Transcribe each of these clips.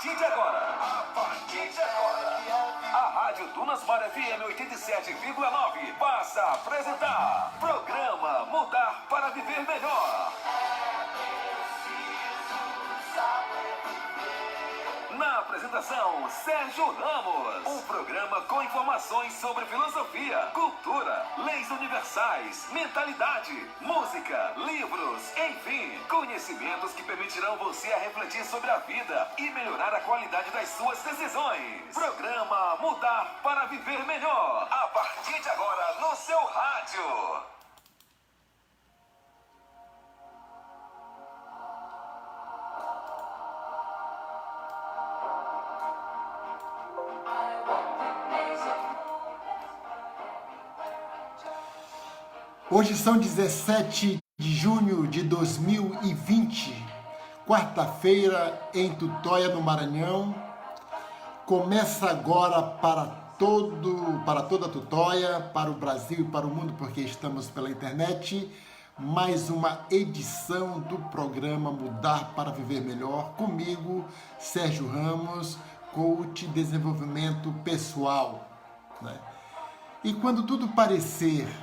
partir de agora, a Rádio Dunasmar FM 87,9 passa a apresentar programa Mudar para Viver Melhor. Na apresentação, Sérgio Ramos. Um programa com informações sobre filosofia, cultura, leis universais, mentalidade, música, livros, enfim, conhecimentos que permitirão você a refletir sobre a vida e melhorar a qualidade das suas decisões. Programa Mudar para Viver Melhor. A partir de agora, no seu rádio. Hoje são 17 de junho de 2020, quarta-feira em Tutóia, no Maranhão. Começa agora para toda a Tutóia, para o Brasil e para o mundo, porque estamos pela internet, mais uma edição do programa Mudar para Viver Melhor, comigo, Sérgio Ramos, coach de desenvolvimento pessoal, né? E quando tudo parecer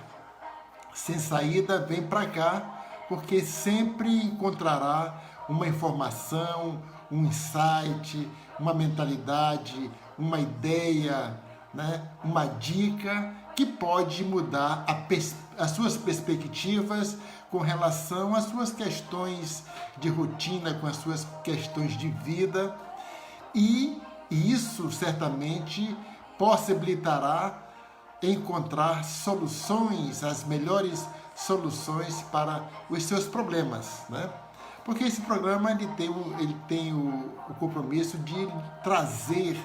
sem saída, vem para cá, porque sempre encontrará uma informação, um insight, uma mentalidade, uma ideia, né? Uma dica que pode mudar as suas perspectivas com relação às suas questões de rotina, com as suas questões de vida, e isso certamente possibilitará encontrar soluções, as melhores soluções para os seus problemas, né? Porque esse programa ele tem o compromisso de trazer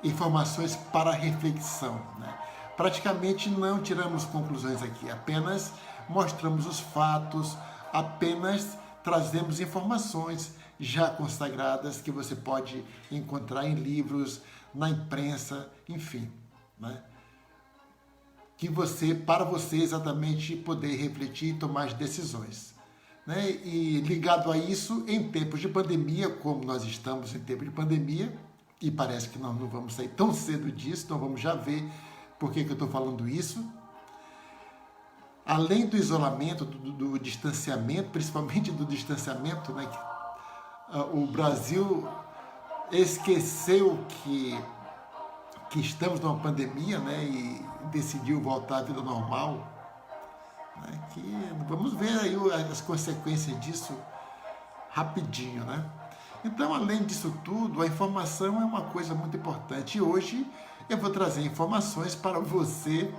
informações para reflexão, né? Praticamente não tiramos conclusões aqui, apenas mostramos os fatos, apenas trazemos informações já consagradas que você pode encontrar em livros, na imprensa, enfim, né? Para você exatamente poder refletir e tomar as decisões, né? E ligado a isso, em tempos de pandemia, como nós estamos em tempo de pandemia, e parece que nós não vamos sair tão cedo disso, então vamos já ver por que eu estou falando isso. Além do isolamento, do distanciamento, principalmente do distanciamento, né? O Brasil esqueceu que estamos numa pandemia, né? E decidiu voltar à vida normal, né? Que vamos ver aí as consequências disso rapidinho, né? Então, além disso tudo, a informação é uma coisa muito importante. E hoje eu vou trazer informações para você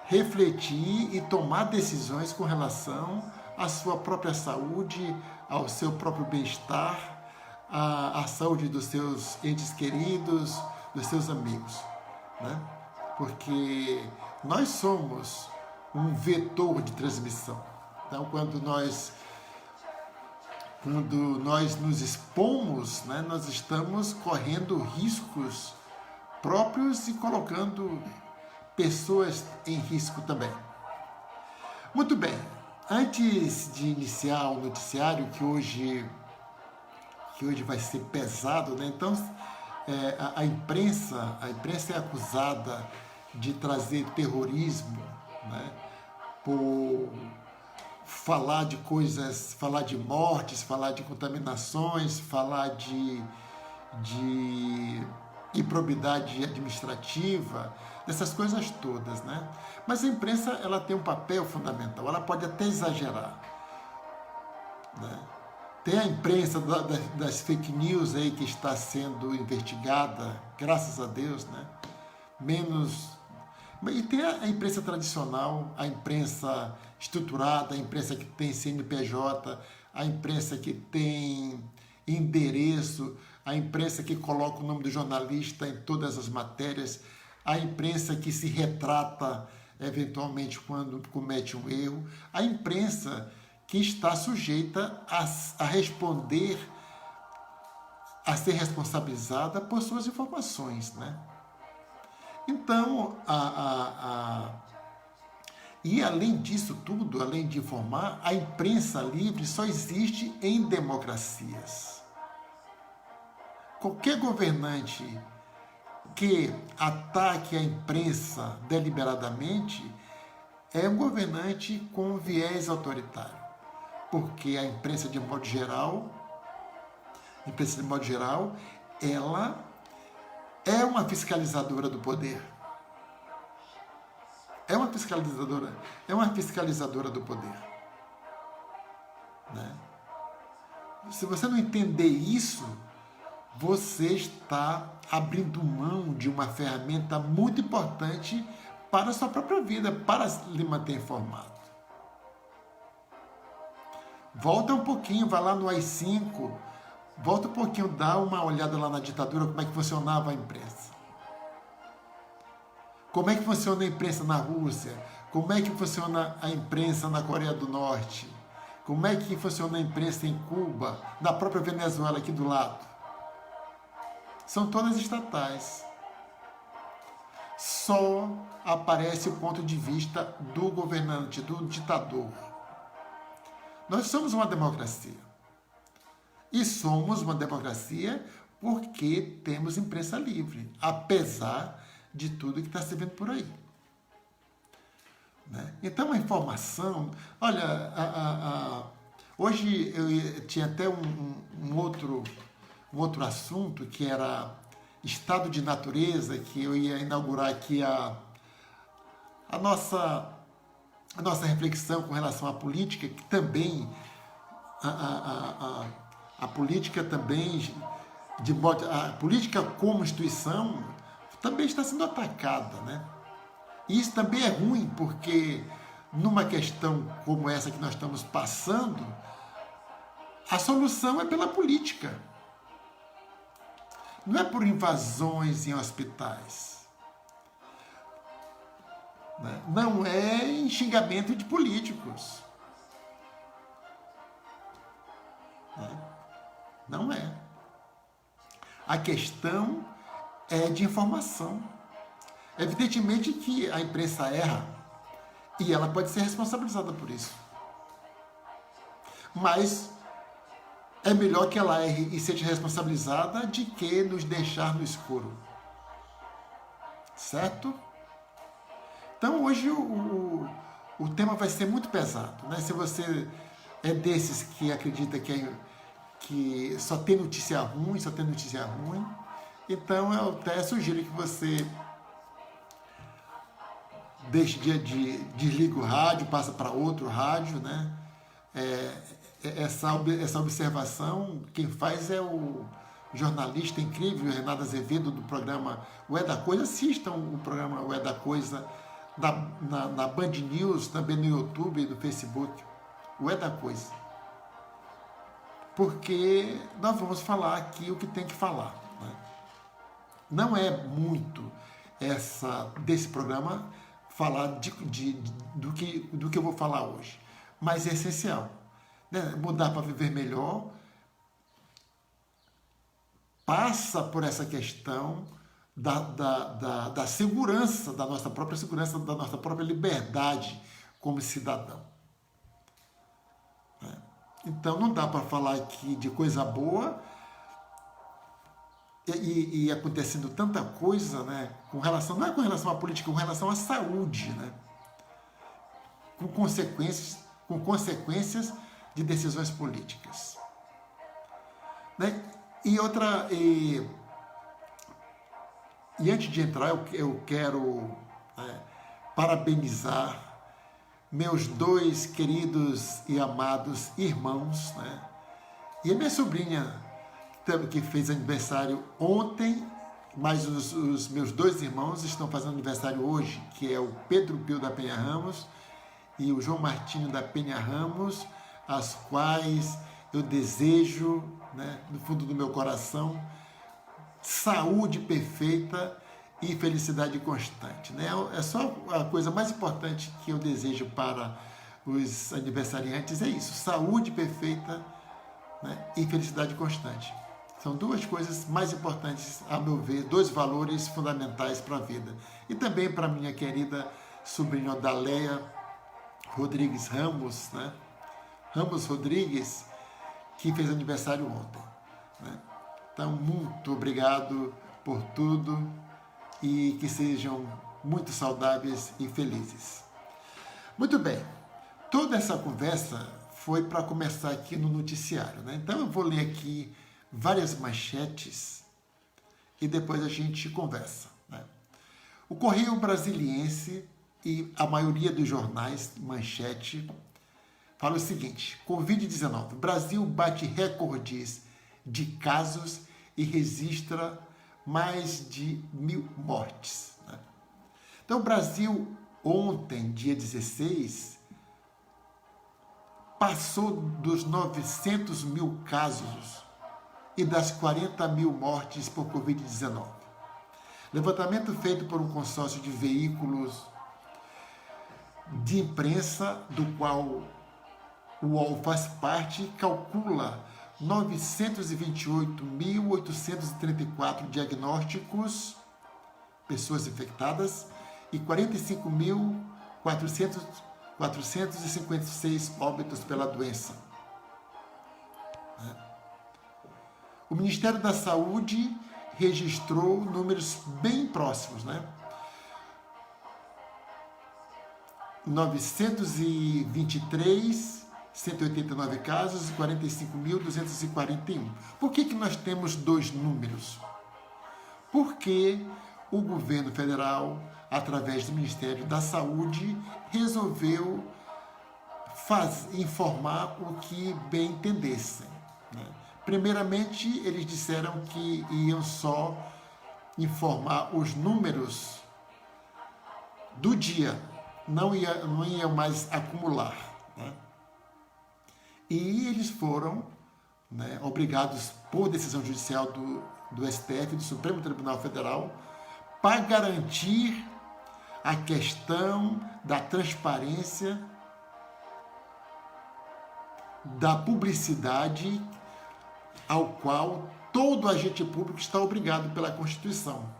refletir e tomar decisões com relação à sua própria saúde, ao seu próprio bem-estar, à saúde dos seus entes queridos, dos seus amigos, né? Porque nós somos um vetor de transmissão. Então, quando nós nos expomos, né, nós estamos correndo riscos próprios e colocando pessoas em risco também. Muito bem, antes de iniciar o noticiário, que hoje vai ser pesado, né? Então, a imprensa é acusada de trazer terrorismo, né? Por falar de coisas, falar de mortes, falar de contaminações, falar de improbidade administrativa, dessas coisas todas, né? Mas a imprensa, ela tem um papel fundamental, ela pode até exagerar, né? Tem a imprensa das fake news aí que está sendo investigada, graças a Deus, né? E tem a imprensa tradicional, a imprensa estruturada, a imprensa que tem CNPJ, a imprensa que tem endereço, a imprensa que coloca o nome do jornalista em todas as matérias, a imprensa que se retrata eventualmente quando comete um erro, a imprensa que está sujeita a responder, a ser responsabilizada por suas informações, né? Então, e além disso tudo, além de informar, a imprensa livre só existe em democracias. qualquer governante que ataque a imprensa deliberadamente é um governante com viés autoritário, porque a imprensa de modo geral, ela é uma fiscalizadora do poder. É uma fiscalizadora do poder. Né? Se você não entender isso, você está abrindo mão de uma ferramenta muito importante para a sua própria vida, para lhe manter informado. Volta um pouquinho, vai lá no AI-5, volta um pouquinho, dá uma olhada lá na ditadura, como é que funcionava a imprensa. Como é que funciona a imprensa na Rússia? Como é que funciona a imprensa na Coreia do Norte? Como é que funciona a imprensa em Cuba, na própria Venezuela aqui do lado? São todas estatais. Só aparece o ponto de vista do governante, do ditador. Nós somos uma democracia. E somos uma democracia porque temos imprensa livre, apesar de tudo que está se vendo por aí. Né? Então, a informação... Olha, hoje eu tinha até um outro assunto, que era estado de natureza, que eu ia inaugurar aqui a nossa reflexão com relação à política, que também a política também, a política como instituição também está sendo atacada, né? E isso também é ruim, porque numa questão como essa que nós estamos passando, a solução é pela política. Não é por invasões em hospitais. Não é em xingamento de políticos. Não é. A questão é de informação. Evidentemente que a imprensa erra e ela pode ser responsabilizada por isso. Mas é melhor que ela erre e seja responsabilizada de que nos deixar no escuro. Certo? Então hoje o tema vai ser muito pesado. Né? Se você é desses que acredita que só tem notícia ruim, então eu até sugiro que você desliga o rádio, passa para outro rádio, né? Essa observação, quem faz é o jornalista incrível, Renato Azevedo, do programa O É da Coisa. Assistam o programa O É da Coisa na Band News, também no YouTube e no Facebook. O É da Coisa. Porque nós vamos falar aqui o que tem que falar. Né? Não é muito desse programa falar do que eu vou falar hoje, mas é essencial. Né? Mudar para viver melhor passa por essa questão da segurança, da nossa própria segurança, da nossa própria liberdade como cidadão. Né? Então não dá para falar aqui de coisa boa e acontecendo tanta coisa, né, não é com relação à política, com relação à saúde, né, com consequências de decisões políticas. Né? E antes de entrar, eu quero parabenizar meus dois queridos e amados irmãos, né? E a minha sobrinha, que fez aniversário ontem, mas os meus dois irmãos estão fazendo aniversário hoje, que é o Pedro Pio da Penha Ramos e o João Martinho da Penha Ramos, as quais eu desejo, né, no fundo do meu coração, saúde perfeita e felicidade constante. Né? É só a coisa mais importante que eu desejo para os aniversariantes, é isso, saúde perfeita, né, e felicidade constante. São duas coisas mais importantes, a meu ver, dois valores fundamentais para a vida. E também para minha querida sobrinha Odaléia Rodrigues Ramos, né? Ramos Rodrigues, que fez aniversário ontem. Né? Então, muito obrigado por tudo e que sejam muito saudáveis e felizes. Muito bem, toda essa conversa foi para começar aqui no noticiário, né? Então eu vou ler aqui várias manchetes e depois a gente conversa, né? O Correio Brasiliense e a maioria dos jornais, manchete, fala o seguinte: Covid-19, Brasil bate recordes de casos e registra mais de 1.000 mortes, né? Então o Brasil ontem, dia 16, passou dos 900 mil casos e das 40 mil mortes por Covid-19. Levantamento feito por um consórcio de veículos de imprensa, do qual o UOL faz parte, calcula 928.834 diagnósticos, pessoas infectadas, e 45.456 óbitos pela doença. O Ministério da Saúde registrou números bem próximos, né? 923, 189 casos e 45.241. Por que nós temos dois números? Porque o governo federal, através do Ministério da Saúde, resolveu informar o que bem entendessem, né? Primeiramente, eles disseram que iam só informar os números do dia, não iam mais acumular, né? E eles foram, né, obrigados por decisão judicial do STF, do Supremo Tribunal Federal, para garantir a questão da transparência, da publicidade, ao qual todo agente público está obrigado pela Constituição.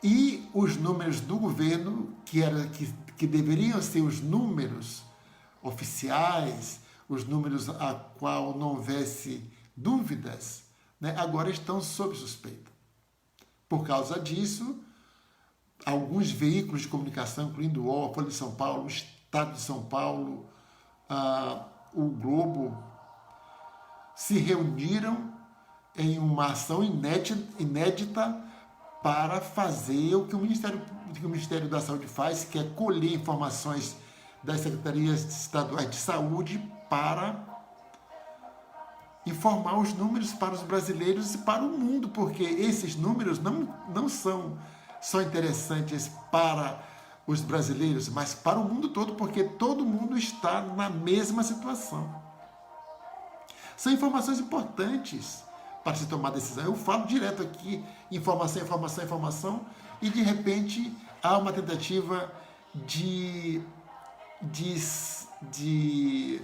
E os números do governo, que deveriam ser os números oficiais, os números a qual não houvesse dúvidas, né, agora estão sob suspeita. Por causa disso, alguns veículos de comunicação, incluindo o UOL, a Folha de São Paulo, o Estado de São Paulo, o Globo, se reuniram em uma ação inédita para fazer o que o Ministério da Saúde faz, que é colher informações das secretarias estaduais de saúde para informar os números para os brasileiros e para o mundo, porque esses números não são só interessantes para os brasileiros, mas para o mundo todo, porque todo mundo está na mesma situação. São informações importantes para se tomar decisão. Eu falo direto aqui, informação, e de repente há uma tentativa de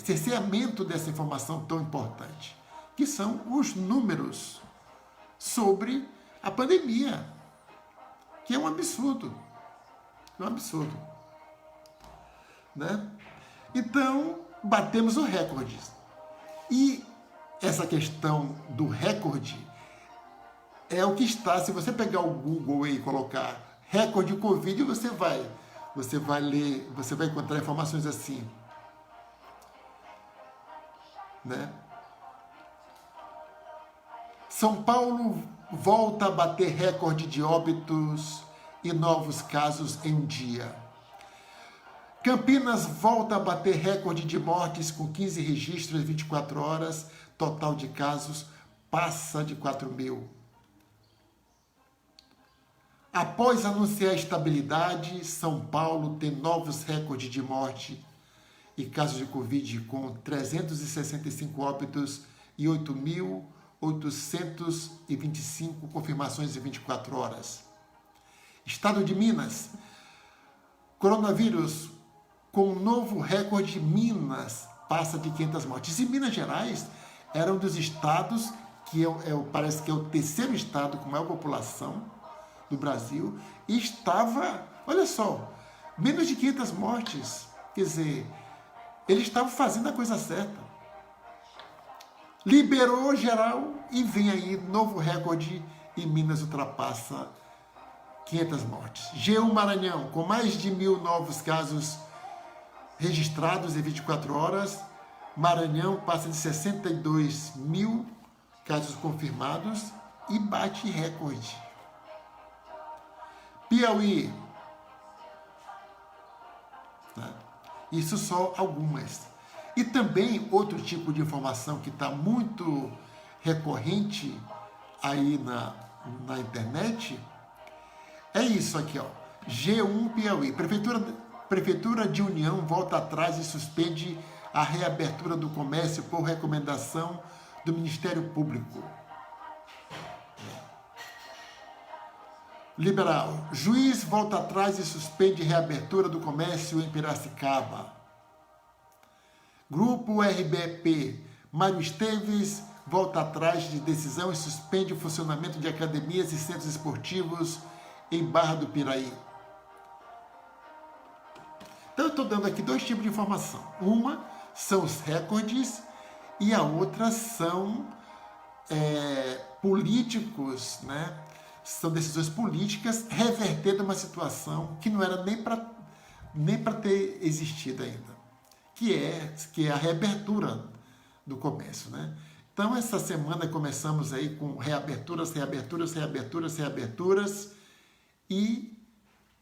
cerceamento dessa informação tão importante, que são os números sobre a pandemia, que é um absurdo. É um absurdo, né? Então, batemos o recorde. E essa questão do recorde é o que está. Se você pegar o Google e colocar recorde Covid, você vai ler, você vai encontrar informações assim, né? São Paulo volta a bater recorde de óbitos e novos casos em um dia. Campinas volta a bater recorde de mortes com 15 registros em 24 horas. Total de casos passa de 4.000. Após anunciar estabilidade, São Paulo tem novos recordes de morte e casos de Covid com 365 óbitos e 8.825 confirmações em 24 horas. Estado de Minas, coronavírus com um novo recorde, Minas passa de 500 mortes. E Minas Gerais era um dos estados que parece que é o terceiro estado com maior população do Brasil, e estava, olha só, menos de 500 mortes. Quer dizer, eles estavam fazendo a coisa certa. liberou geral e vem aí novo recorde e Minas ultrapassa 500 mortes. G1 Maranhão, com mais de 1.000 novos casos registrados em 24 horas, Maranhão passa de 62 mil casos confirmados e bate recorde. Piauí, né? Isso só algumas. E também outro tipo de informação que está muito recorrente aí na internet é isso aqui, ó. G1 Piauí. Prefeitura de União volta atrás e suspende a reabertura do comércio por recomendação do Ministério Público. Liberal. Juiz volta atrás e suspende reabertura do comércio em Piracicaba. Grupo RBP. Mário Esteves volta atrás de decisão e suspende o funcionamento de academias e centros esportivos em Barra do Piraí. Então eu estou dando aqui dois tipos de informação. Uma são os recordes e a outra são políticos, né? São decisões políticas revertendo uma situação que não era nem para ter existido ainda, que é a reabertura do comércio, né? Então essa semana começamos aí com reaberturas e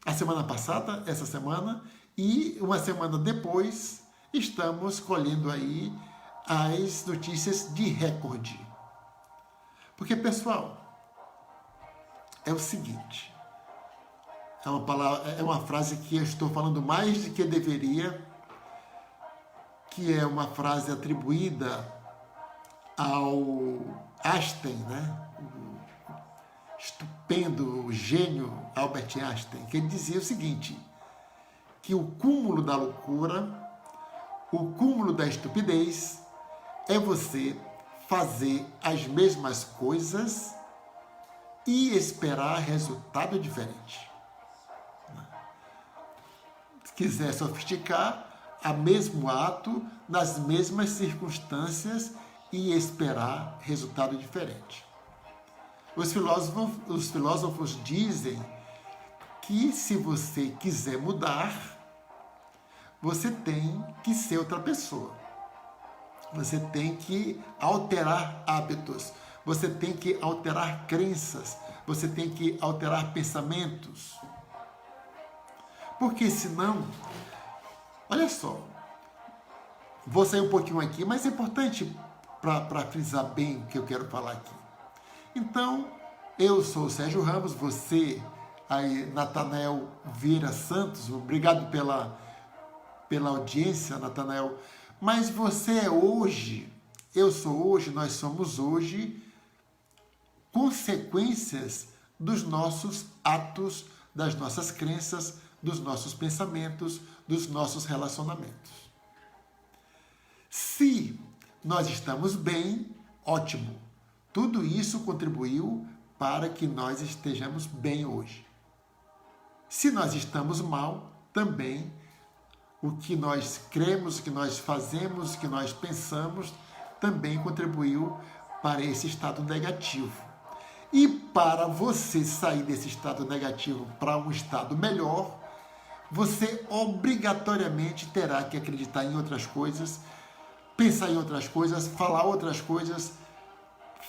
a semana passada, essa semana, e uma semana depois estamos colhendo aí as notícias de recorde. Porque, pessoal, é o seguinte, é uma frase que eu estou falando mais do que deveria, que é uma frase atribuída ao Einstein, né? Estupendo gênio Albert Einstein, que ele dizia o seguinte, que o cúmulo da loucura, o cúmulo da estupidez é você fazer as mesmas coisas e esperar resultado diferente. Se quiser sofisticar, o mesmo ato, nas mesmas circunstâncias e esperar resultado diferente. Os filósofos dizem que se você quiser mudar, você tem que ser outra pessoa. Você tem que alterar hábitos, você tem que alterar crenças, você tem que alterar pensamentos. Porque senão, olha só, vou sair um pouquinho aqui, mas é importante para frisar bem o que eu quero falar aqui. Então, eu sou o Sérgio Ramos, você, aí, Natanael Vieira Santos, obrigado pela audiência, Natanael, mas você é hoje, eu sou hoje, nós somos hoje consequências dos nossos atos, das nossas crenças, dos nossos pensamentos, dos nossos relacionamentos. Se nós estamos bem, ótimo. Tudo isso contribuiu para que nós estejamos bem hoje. Se nós estamos mal, também o que nós cremos, o que nós fazemos, o que nós pensamos, também contribuiu para esse estado negativo. E para você sair desse estado negativo para um estado melhor, você obrigatoriamente terá que acreditar em outras coisas, pensar em outras coisas, falar outras coisas,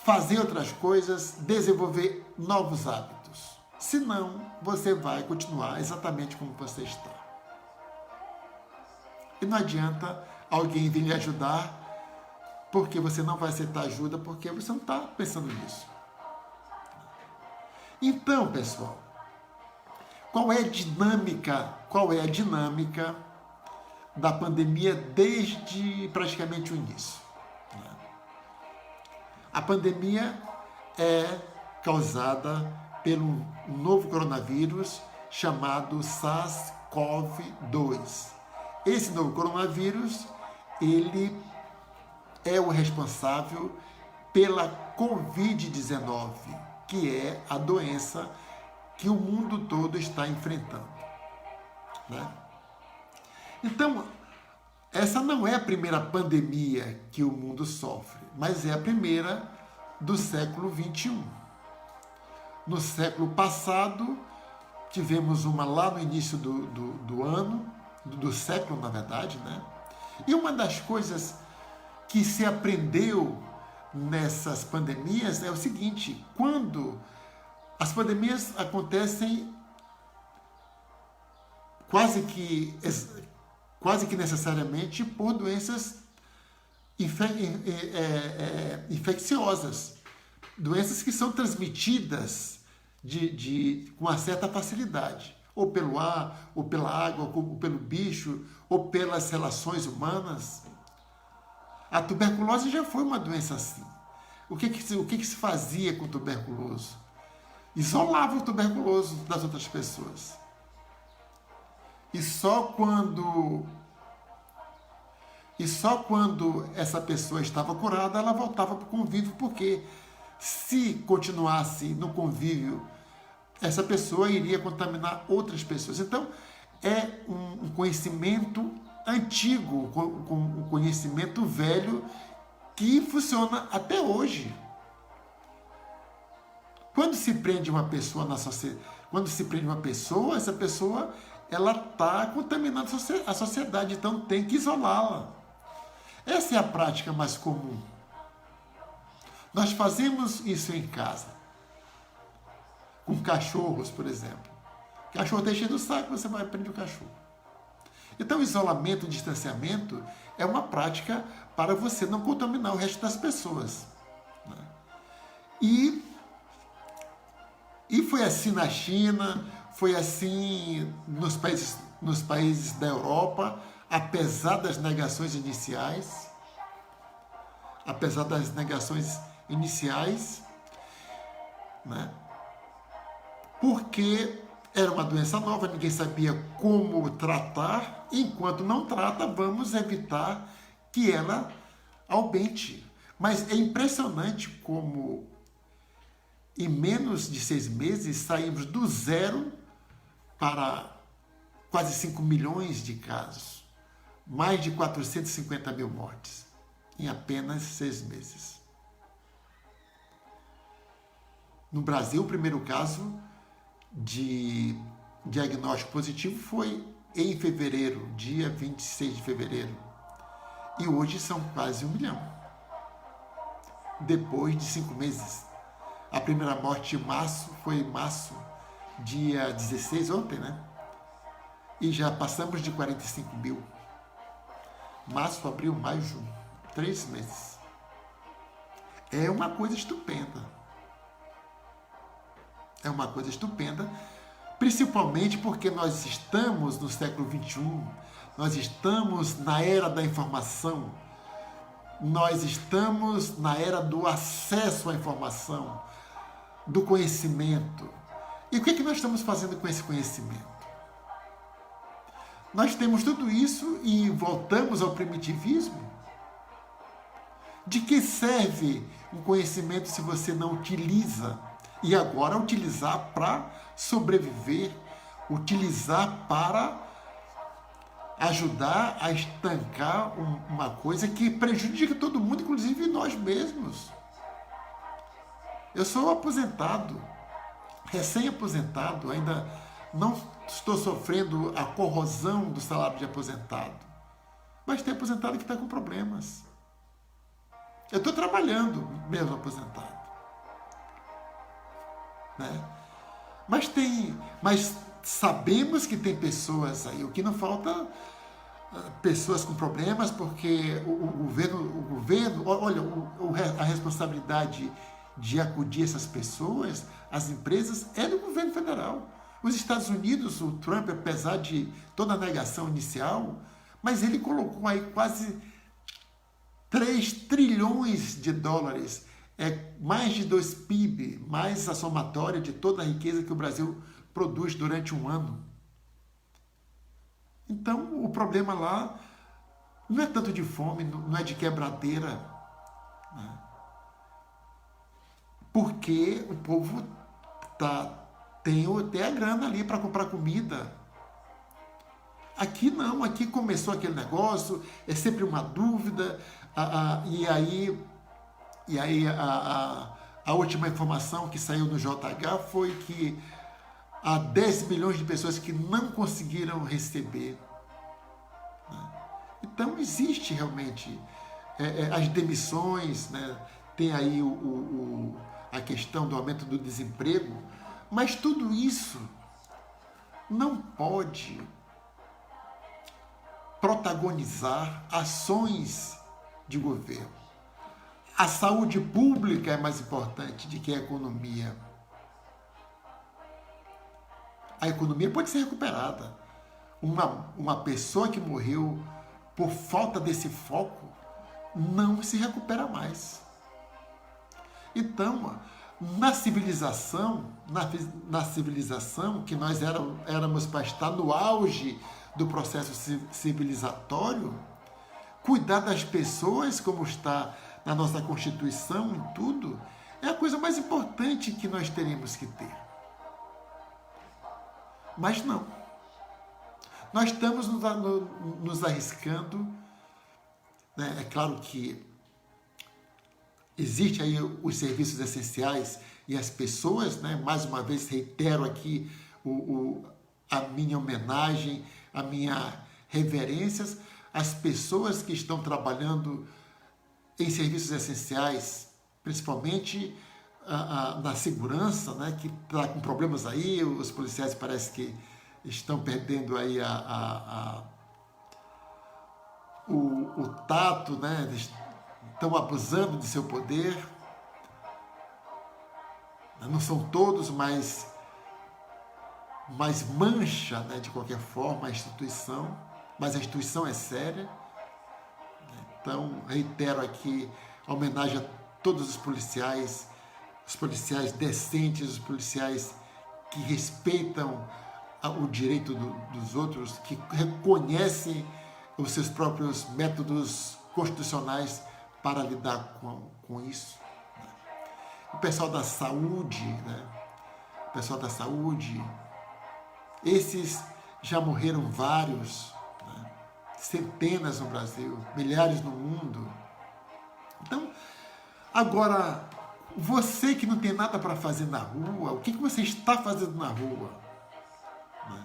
fazer outras coisas, desenvolver novos hábitos. Senão, você vai continuar exatamente como você está. E não adianta alguém vir lhe ajudar, porque você não vai aceitar ajuda, porque você não está pensando nisso. Então, pessoal, qual é a dinâmica da pandemia desde praticamente o início? A pandemia é causada pelo novo coronavírus chamado SARS-CoV-2. Esse novo coronavírus, ele é o responsável pela Covid-19, que é a doença que o mundo todo está enfrentando, né? Então, essa não é a primeira pandemia que o mundo sofre, mas é a primeira do século XXI. No século passado, tivemos uma lá no início do ano, do século, na verdade, né? E uma das coisas que se aprendeu nessas pandemias é o seguinte: quando as pandemias acontecem quase que necessariamente por doenças infecciosas, doenças que são transmitidas com uma certa facilidade, ou pelo ar, ou pela água, ou pelo bicho, ou pelas relações humanas. A tuberculose já foi uma doença assim. O que se fazia com o tuberculoso? Isolava o tuberculoso das outras pessoas. E só quando essa pessoa estava curada, ela voltava para o convívio, porque se continuasse no convívio, essa pessoa iria contaminar outras pessoas. Então, é um conhecimento antigo, um conhecimento velho que funciona até hoje. Quando se prende uma pessoa essa pessoa ela está contaminando a sociedade, então tem que isolá-la. Essa é a prática mais comum. Nós fazemos isso em casa. Com cachorros, por exemplo. O cachorro está enchendo o saco, você vai prender o cachorro. Então, o isolamento, o distanciamento é uma prática para você não contaminar o resto das pessoas. Né? E foi assim na China, foi assim nos países da Europa, apesar das negações iniciais. Né? Porque era uma doença nova, ninguém sabia como tratar. Enquanto não trata, vamos evitar que ela aumente. Mas é impressionante como em menos de 6 meses saímos do zero para quase 5 milhões de casos, mais de 450 mil mortes em apenas 6 meses. No Brasil, o primeiro caso de diagnóstico positivo foi em fevereiro, dia 26 de fevereiro. E hoje são quase 1 milhão. Depois de 5 meses. A primeira morte de março foi em março, dia 16, ontem, né? E já passamos de 45 mil. Março, abril, maio, junho. 3 meses. É uma coisa estupenda. É uma coisa estupenda, principalmente porque nós estamos no século XXI, nós estamos na era da informação, nós estamos na era do acesso à informação, do conhecimento. E o que nós estamos fazendo com esse conhecimento? Nós temos tudo isso e voltamos ao primitivismo? De que serve um conhecimento se você não utiliza? E agora utilizar para sobreviver, utilizar para ajudar a estancar uma coisa que prejudica todo mundo, inclusive nós mesmos. Eu sou aposentado, recém-aposentado, ainda não estou sofrendo a corrosão do salário de aposentado. Mas tem aposentado que está com problemas. Eu estou trabalhando mesmo aposentado. Né? Mas sabemos que tem pessoas aí, o que não falta pessoas com problemas, porque o governo, olha, a responsabilidade de acudir essas pessoas, as empresas, é do governo federal. Os Estados Unidos, o Trump, apesar de toda a negação inicial, mas ele colocou aí quase 3 trilhões de dólares, mais de 2 PIB, mais a somatória de toda a riqueza que o Brasil produz durante um ano. Então, o problema lá não é tanto de fome, não é de quebradeira, né? Porque o povo tem a grana ali para comprar comida. Aqui não, aqui começou aquele negócio, é sempre uma dúvida, e aí a última informação que saiu no JH foi que há 10 milhões de pessoas que não conseguiram receber. Então existe realmente as demissões, né? Tem aí a questão do aumento do desemprego, mas tudo isso não pode protagonizar ações de governo. A saúde pública é mais importante do que a economia. A economia pode ser recuperada. Uma pessoa que morreu por falta desse foco não se recupera mais. Então, na civilização que nós éramos para estar no auge do processo civilizatório, cuidar das pessoas, como está na nossa Constituição e tudo, é a coisa mais importante que nós teríamos que ter. Mas não. Nós estamos nos arriscando, né? É claro que existe aí os serviços essenciais e as pessoas, né? Mais uma vez reitero aqui a minha homenagem, a minha reverências às pessoas que estão trabalhando em serviços essenciais, principalmente na segurança, né? Que está com problemas aí, os policiais parece que estão perdendo aí o tato, né? Estão abusando de seu poder. Não são todos, mas mancha, né, de qualquer forma a instituição, mas a instituição é séria. Então, reitero aqui a homenagem a todos os policiais decentes, os policiais que respeitam o direito dos outros, que reconhecem os seus próprios métodos constitucionais para lidar com isso. O pessoal da saúde, né? O pessoal da saúde, esses já morreram vários, né? Centenas no Brasil, milhares no mundo. Então, agora, você que não tem nada para fazer na rua, o que você está fazendo na rua? Né?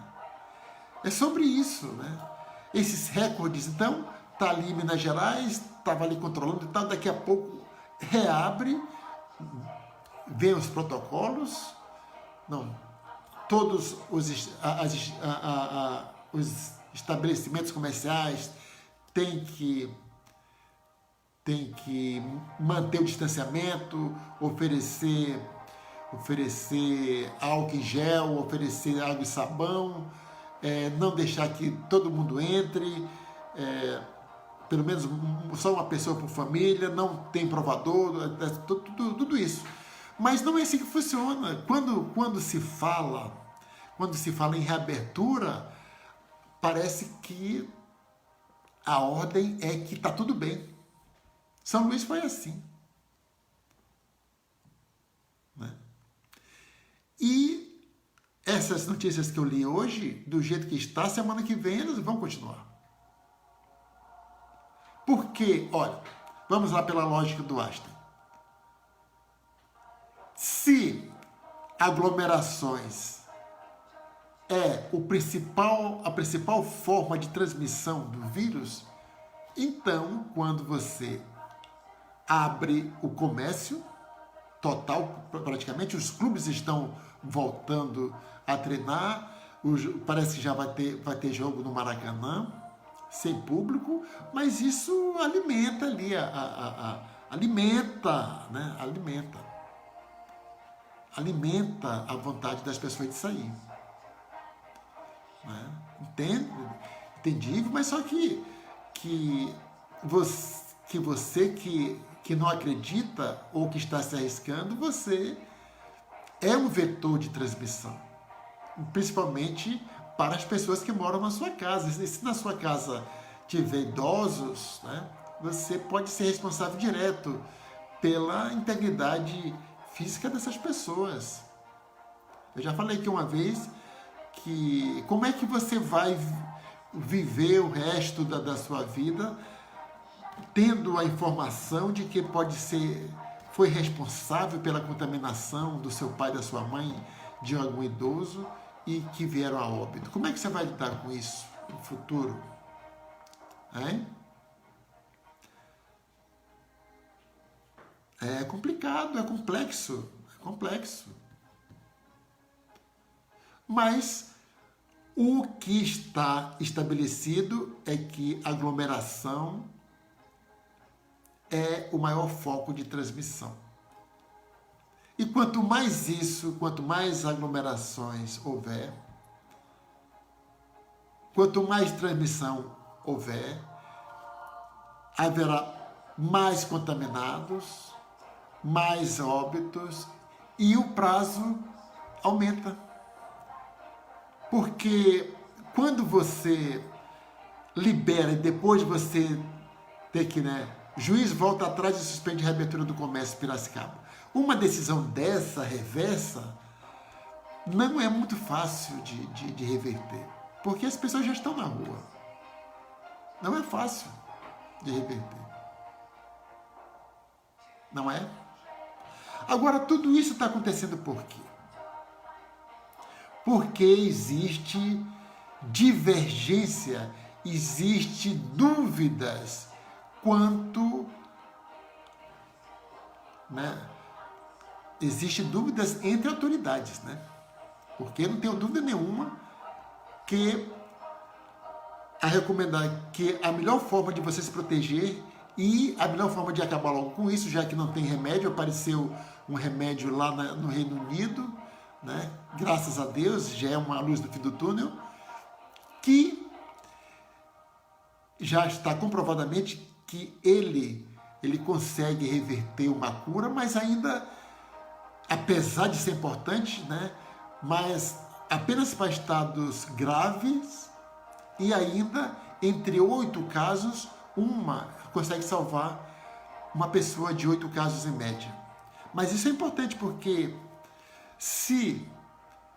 É sobre isso, né? Esses recordes, então, está ali em Minas Gerais, estava ali controlando e tal, daqui a pouco reabre, vem os protocolos, não, todos os estabelecimentos comerciais têm que manter o distanciamento, oferecer álcool em gel, oferecer água e sabão, não deixar que todo mundo entre, pelo menos só uma pessoa por família, não tem provador, tudo isso. Mas não é assim que funciona. Quando se fala em reabertura, parece que a ordem é que está tudo bem. São Luís foi assim. Né? E essas notícias que eu li hoje, do jeito que está, semana que vem elas vão continuar. Porque, olha, vamos lá pela lógica do Einstein. Se aglomerações é a principal forma de transmissão do vírus, então, quando você abre o comércio total, praticamente, os clubes estão voltando a treinar, parece que já vai ter jogo no Maracanã, sem público, mas isso alimenta ali, alimenta a vontade das pessoas de sair. Né? Entendível, mas só que você que não acredita ou que está se arriscando, você é um vetor de transmissão, principalmente para as pessoas que moram na sua casa. E se na sua casa tiver idosos, né, você pode ser responsável direto pela integridade física dessas pessoas. Eu já falei aqui uma vez que como é que você vai viver o resto da sua vida tendo a informação de que foi responsável pela contaminação do seu pai e da sua mãe, de algum idoso, e que vieram a óbito. Como é que você vai lidar com isso no futuro? Hein? É complicado, é complexo. Mas o que está estabelecido é que aglomeração é o maior foco de transmissão. E quanto mais aglomerações houver, quanto mais transmissão houver, haverá mais contaminados, mais óbitos e o prazo aumenta. Porque quando você libera e depois você tem que, juiz volta atrás e suspende a reabertura do comércio em Piracicaba. Uma decisão dessa, reversa, não é muito fácil de reverter, porque as pessoas já estão na rua. Não é fácil de reverter. Não é? Agora, tudo isso está acontecendo por quê? Porque existe divergência, existe dúvidas quanto, existe dúvidas entre autoridades, Porque eu não tenho dúvida nenhuma que a melhor forma de você se proteger e a melhor forma de acabar logo com isso, já que não tem remédio, apareceu um remédio lá no Reino Unido, graças a Deus, já é uma luz no fim do túnel, que já está comprovadamente que ele consegue reverter uma cura, mas ainda, apesar de ser importante, mas apenas para estados graves, e ainda, entre 8 casos, consegue salvar uma pessoa de 8 casos em média. Mas isso é importante porque se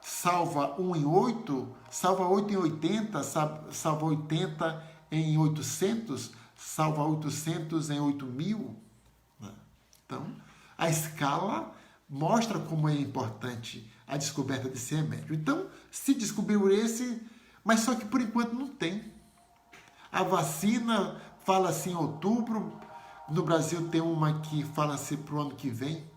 salva 1 em 8, salva 8 em 80, salva 80 em 800, salva 800 em 8.000. Então, a escala mostra como é importante a descoberta desse remédio. Então, se descobriu esse, mas só que por enquanto não tem. A vacina fala-se em outubro, no Brasil tem uma que fala-se para o ano que vem.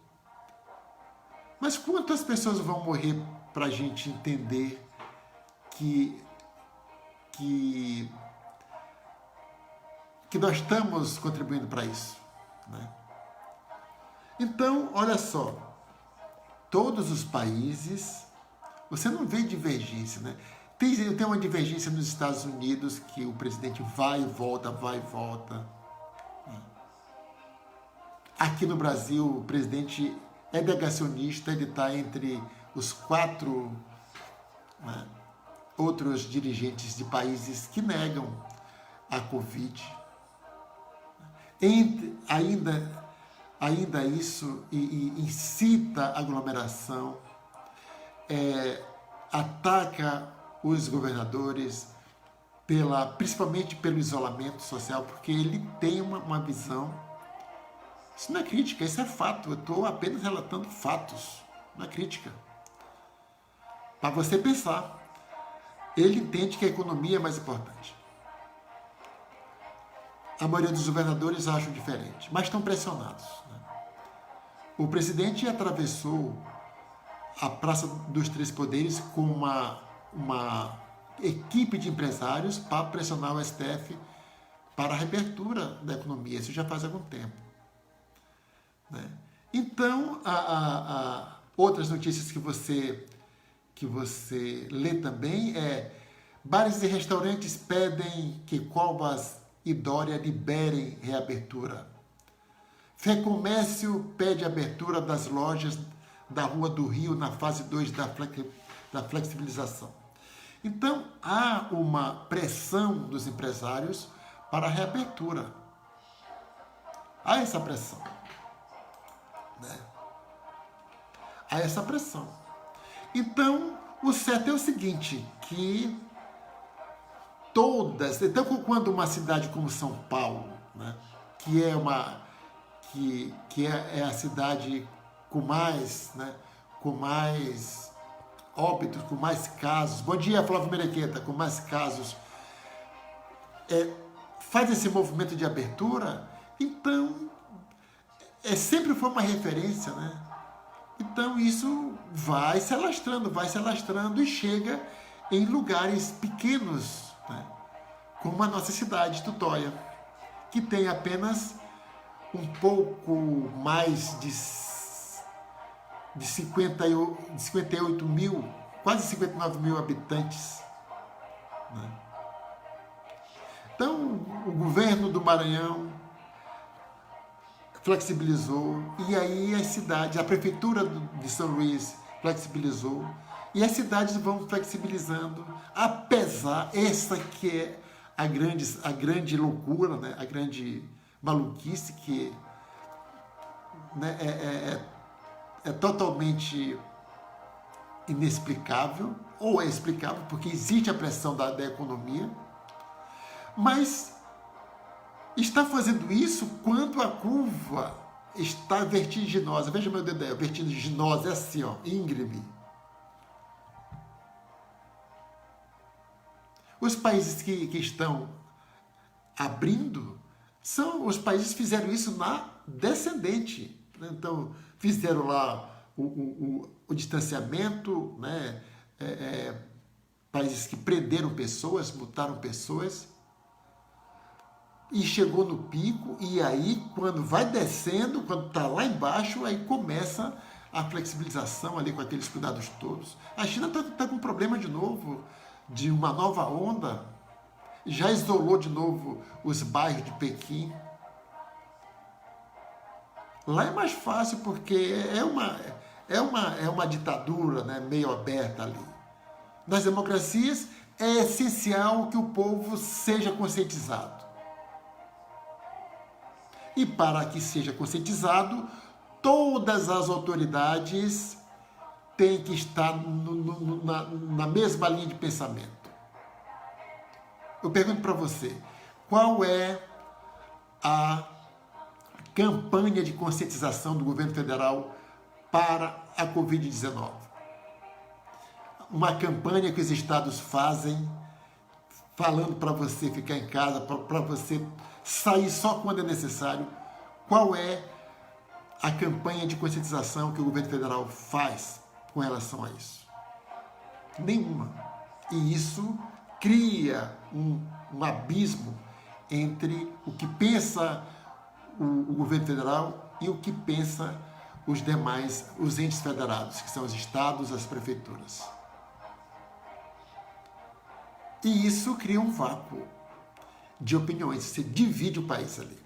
Mas quantas pessoas vão morrer para a gente entender que nós estamos contribuindo para isso? Então, olha só, todos os países, você não vê divergência, Tem uma divergência nos Estados Unidos que o presidente vai e volta. Aqui no Brasil, o presidente é negacionista, ele está entre os 4 outros dirigentes de países que negam a Covid. Ainda isso incita a aglomeração, ataca os governadores, principalmente pelo isolamento social, porque ele tem uma visão. Isso não é crítica, isso é fato. Eu estou apenas relatando fatos, não é crítica. Para você pensar, ele entende que a economia é mais importante. A maioria dos governadores acham diferente, mas estão pressionados. O presidente atravessou a Praça dos Três Poderes com uma equipe de empresários para pressionar o STF para a reabertura da economia. Isso já faz algum tempo. Então, outras notícias que você lê também bares e restaurantes pedem que Covas e Dória liberem reabertura. Fecomércio pede abertura das lojas da Rua do Rio na fase 2 da flexibilização. Então, há uma pressão dos empresários para a reabertura. Há essa pressão. Há essa pressão. Então, o certo é o seguinte, que todas. Então, quando uma cidade como São Paulo, né, que é é a cidade com mais, né, com mais óbitos, com mais casos. Bom dia, Flávio Merequeta, com mais casos. Faz esse movimento de abertura, então sempre foi uma referência, né? Então isso vai se alastrando e chega em lugares pequenos, né? Como a nossa cidade, Tutóia, que tem apenas um pouco mais de 58 mil, quase 59 mil habitantes, né? Então, o governo do Maranhão flexibilizou, e aí a prefeitura de São Luís flexibilizou, e as cidades vão flexibilizando, apesar, essa que é a grande loucura, né? A grande maluquice, que, né, é totalmente inexplicável, ou é explicável, porque existe a pressão da economia, mas está fazendo isso quando a curva está vertiginosa. Veja meu dedo aí, vertiginosa, é assim, ó, íngreme. Os países que estão abrindo, os países que fizeram isso na descendente. Então, fizeram lá o distanciamento, né? Países que prenderam pessoas, multaram pessoas, e chegou no pico, e aí, quando vai descendo, quando está lá embaixo, aí começa a flexibilização ali com aqueles cuidados todos. A China está com problema de novo, de uma nova onda, já isolou de novo os bairros de Pequim. Lá é mais fácil, porque é uma ditadura, né, meio aberta ali. Nas democracias é essencial que o povo seja conscientizado. E para que seja conscientizado, todas as autoridades têm que estar na mesma linha de pensamento. Eu pergunto para você, qual é a campanha de conscientização do governo federal para a Covid-19? Uma campanha que os estados fazem, falando para você ficar em casa, para você sair só quando é necessário. Qual é a campanha de conscientização que o governo federal faz com relação a isso? Nenhuma. E isso cria um abismo entre o que pensa o governo federal e o que pensa os entes federados, que são os estados, as prefeituras. E isso cria um vácuo de opiniões, você divide o país ali.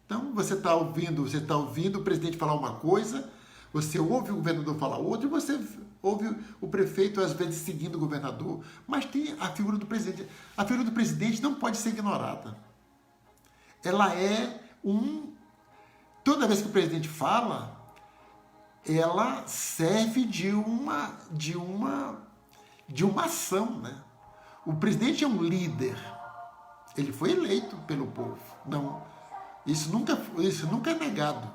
Então, você está ouvindo o presidente falar uma coisa, você ouve o governador falar outra, e você ouve o prefeito, às vezes, seguindo o governador, mas tem a figura do presidente. A figura do presidente não pode ser ignorada. Ela é toda vez que o presidente fala, ela serve de uma ação, né? O presidente é um líder. Ele foi eleito pelo povo. Não, isso nunca é negado.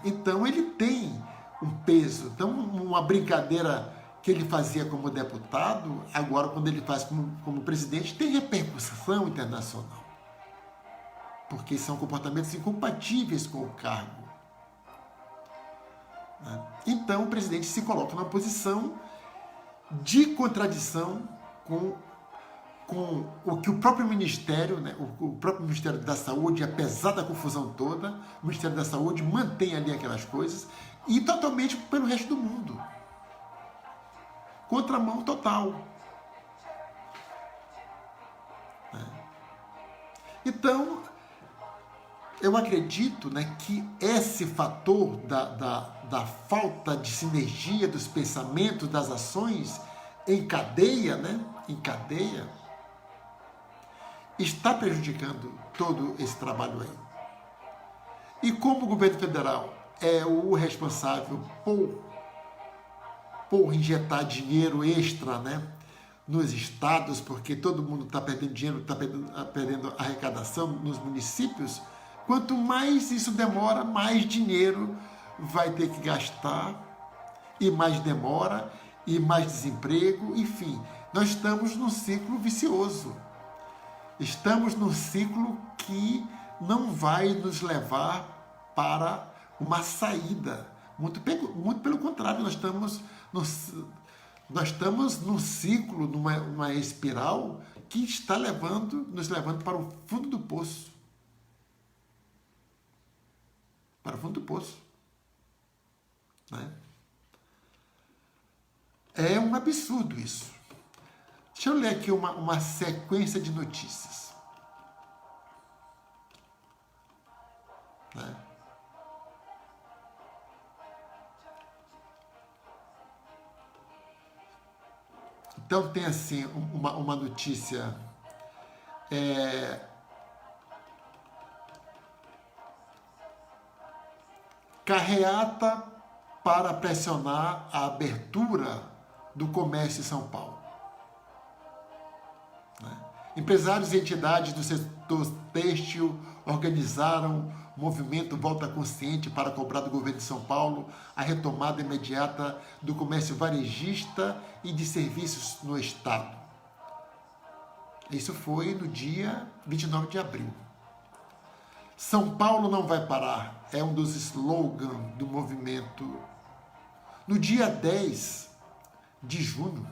Então ele tem um peso. Então, uma brincadeira que ele fazia como deputado, agora quando ele faz como presidente, tem repercussão internacional. Porque são comportamentos incompatíveis com o cargo. Então o presidente se coloca numa posição de contradição com o que o próprio Ministério, né, o próprio Ministério da Saúde, apesar da confusão toda, o Ministério da Saúde mantém ali aquelas coisas, e totalmente pelo resto do mundo. Contramão total. Então, eu acredito, né, que esse fator da falta de sinergia dos pensamentos, das ações em cadeia, né, está prejudicando todo esse trabalho aí. E como o governo federal é o responsável por por injetar dinheiro extra, né, nos estados, porque todo mundo está perdendo dinheiro, está perdendo arrecadação nos municípios. Quanto mais isso demora, mais dinheiro vai ter que gastar, e mais demora, e mais desemprego, enfim. Nós estamos num ciclo vicioso. Estamos num ciclo que não vai nos levar para uma saída. Muito pelo contrário, nós estamos num ciclo, numa espiral que está nos levando para o fundo do poço. Para o fundo do poço. Né? É um absurdo isso. Deixa eu ler aqui uma sequência de notícias. Né? Então tem assim uma notícia carreata para pressionar a abertura do comércio em São Paulo. Né? Empresários e entidades do setor têxtil organizaram movimento Volta Consciente para cobrar do governo de São Paulo a retomada imediata do comércio varejista e de serviços no estado. Isso foi no dia 29 de abril. São Paulo não vai parar, é um dos slogans do movimento. No dia 10 de junho,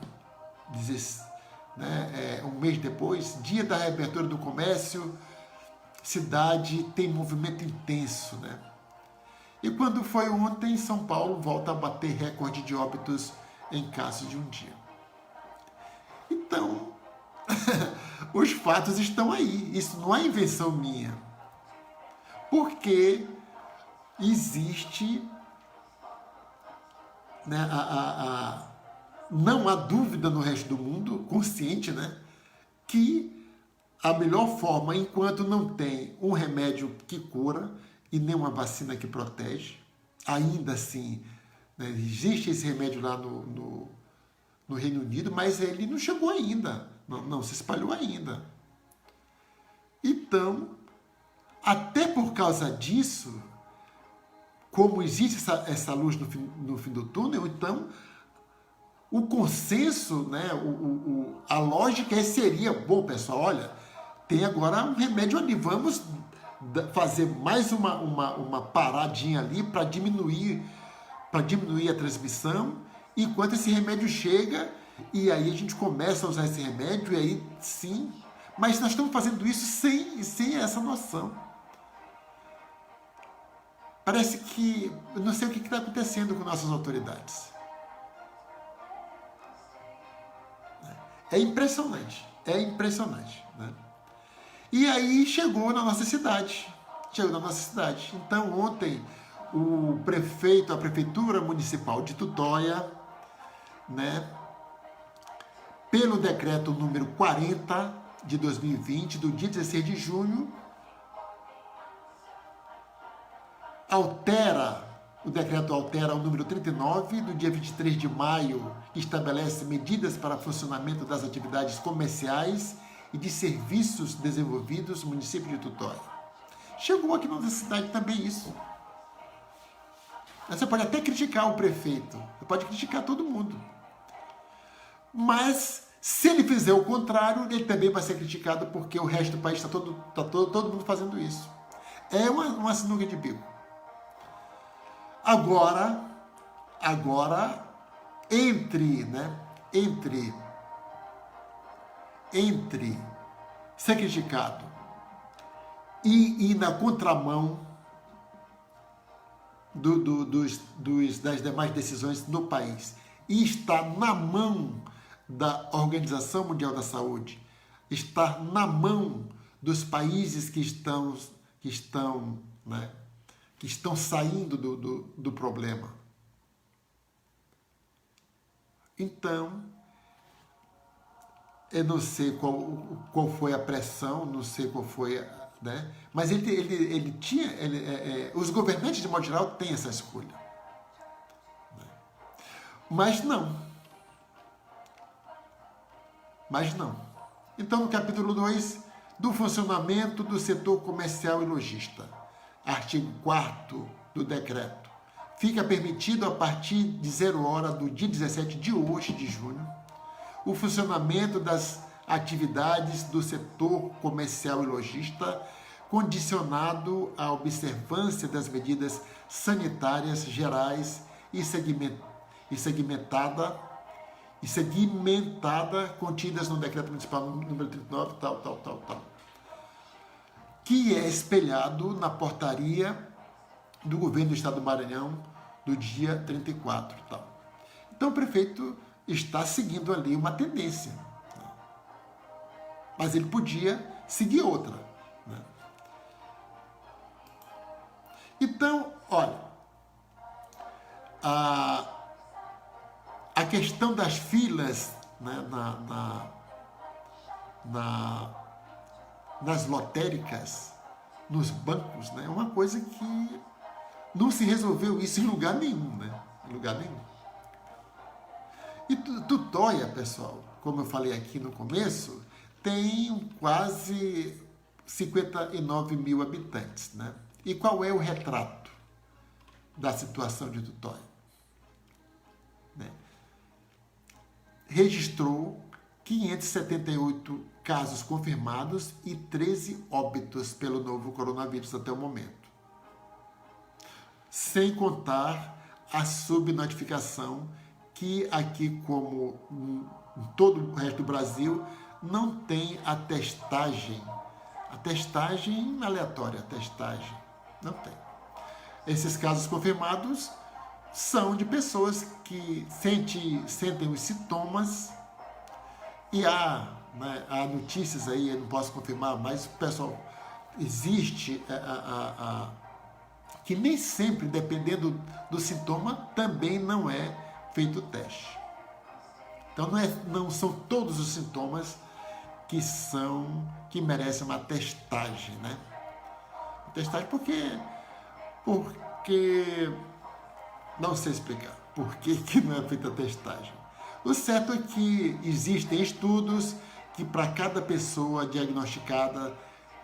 um mês depois, dia da reabertura do comércio, cidade tem movimento intenso, né? E quando foi ontem, São Paulo volta a bater recorde de óbitos em casos de um dia. Então, os fatos estão aí. Isso não é invenção minha. Porque existe, né, não há dúvida no resto do mundo, consciente, né, que a melhor forma, enquanto não tem um remédio que cura e nem uma vacina que protege, ainda assim, né, existe esse remédio lá no Reino Unido, mas ele não chegou ainda, não se espalhou ainda. Então, até por causa disso, como existe essa luz no fim do túnel, então o consenso, né, a lógica seria, bom, pessoal, olha, tem agora um remédio ali, vamos fazer mais uma paradinha ali para diminuir a transmissão, enquanto esse remédio chega, e aí a gente começa a usar esse remédio, e aí sim, mas nós estamos fazendo isso sem essa noção. Parece que, eu não sei o que está acontecendo com nossas autoridades. É impressionante, né? E aí chegou na nossa cidade. Então, ontem, a Prefeitura Municipal de Tutóia, né, pelo decreto número 40 de 2020, do dia 16 de junho, o decreto altera o número 39, do dia 23 de maio, que estabelece medidas para funcionamento das atividades comerciais e de serviços desenvolvidos no município de Tutóia. Chegou aqui na nossa cidade também isso. Você pode até criticar o prefeito, você pode criticar todo mundo. Mas, se ele fizer o contrário, ele também vai ser criticado, porque o resto do país está todo mundo fazendo isso. É uma sinuca de bico. Agora, entre ser criticado e ir na contramão das demais decisões no país, e estar na mão da Organização Mundial da Saúde, estar na mão dos países que estão saindo do problema. Então, eu não sei qual foi a pressão, não sei qual foi, né? Mas ele tinha, os governantes de modo geral têm essa escolha. Mas não. Então, no capítulo 2, do funcionamento do setor comercial e lojista, artigo 4º do decreto, fica permitido a partir de 0 hora do dia 17 de hoje de junho, o funcionamento das atividades do setor comercial e lojista, condicionado à observância das medidas sanitárias gerais e segmentada contidas no Decreto Municipal número 39, tal, que é espelhado na portaria do Governo do Estado do Maranhão do dia 34, tal. Então o prefeito está seguindo ali uma tendência, né? Mas ele podia seguir outra, né? Então, olha, a questão das filas, né, nas lotéricas, nos bancos, né, é uma coisa que não se resolveu isso em lugar nenhum, né? Em lugar nenhum. E Tutóia, pessoal, como eu falei aqui no começo, tem quase 59 mil habitantes, né? E qual é o retrato da situação de Tutóia? Né? Registrou 578 casos confirmados e 13 óbitos pelo novo coronavírus até o momento. Sem contar a subnotificação que aqui, como em todo o resto do Brasil, não tem a testagem aleatória, não tem. Esses casos confirmados são de pessoas que sentem os sintomas e há notícias aí, eu não posso confirmar, mas pessoal, existe que nem sempre, dependendo do sintoma, também não é feito o teste. Então não são todos os sintomas que merecem uma testagem, né? Testagem porque não sei explicar por que não é feita a testagem. O certo é que existem estudos que para cada pessoa diagnosticada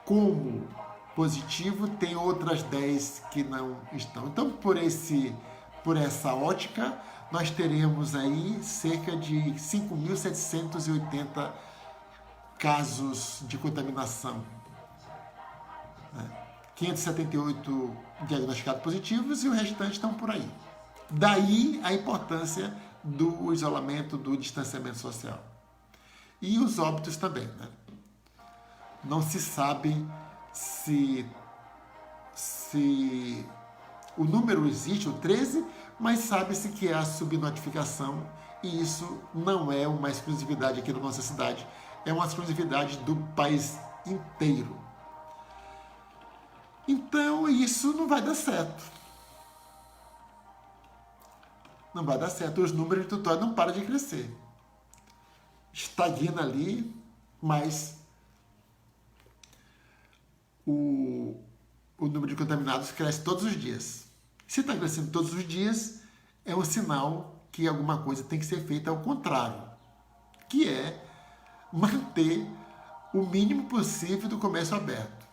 como positivo, tem outras 10 que não estão. Então, por essa ótica, nós teremos aí cerca de 5.780 casos de contaminação. 578 diagnosticados positivos e o restante estão por aí. Daí a importância do isolamento, do distanciamento social. E os óbitos também, né? Não se sabe se o número existe, o 13, mas sabe-se que há subnotificação e isso não é uma exclusividade aqui da nossa cidade, é uma exclusividade do país inteiro. Então, isso não vai dar certo. Não vai dar certo. Os números de Tutóia não param de crescer. Estagna ali, mas o número de contaminados cresce todos os dias. Se está crescendo todos os dias, é um sinal que alguma coisa tem que ser feita ao contrário, que é manter o mínimo possível do comércio aberto.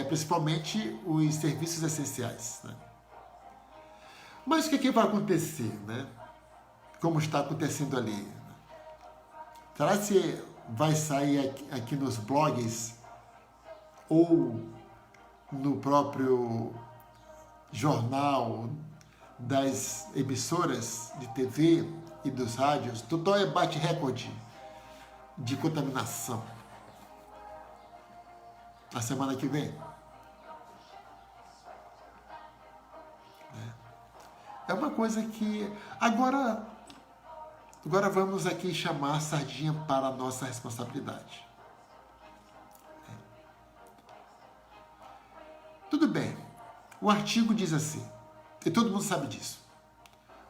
Principalmente os serviços essenciais, né? Mas o que vai acontecer, né? Como está acontecendo ali? Né? Será que vai sair aqui nos blogs ou no próprio jornal das emissoras de TV e dos rádios? Tutóia bate recorde de contaminação na semana que vem. É uma coisa que... Agora vamos aqui chamar a sardinha para a nossa responsabilidade. Tudo bem. O artigo diz assim, e todo mundo sabe disso.